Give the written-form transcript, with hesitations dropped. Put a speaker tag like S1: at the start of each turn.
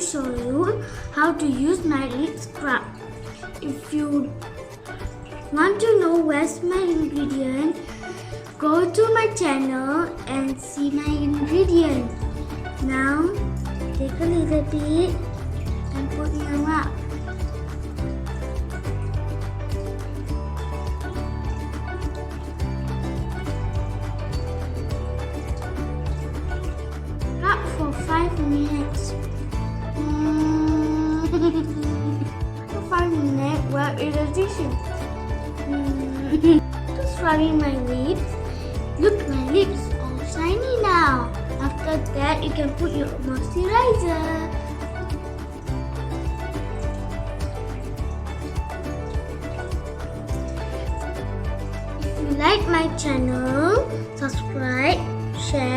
S1: show you how to use my lip scrub. If you want to know where's my ingredient, go to my channel and see my ingredient. Now take a little bit and put in your mouth. Rub for 5 minutes. For 5 minutes while irritating. Just rubbing my lips. Look, my lips all shiny now. After that, you can put your moisturizer. If you like my channel, subscribe, share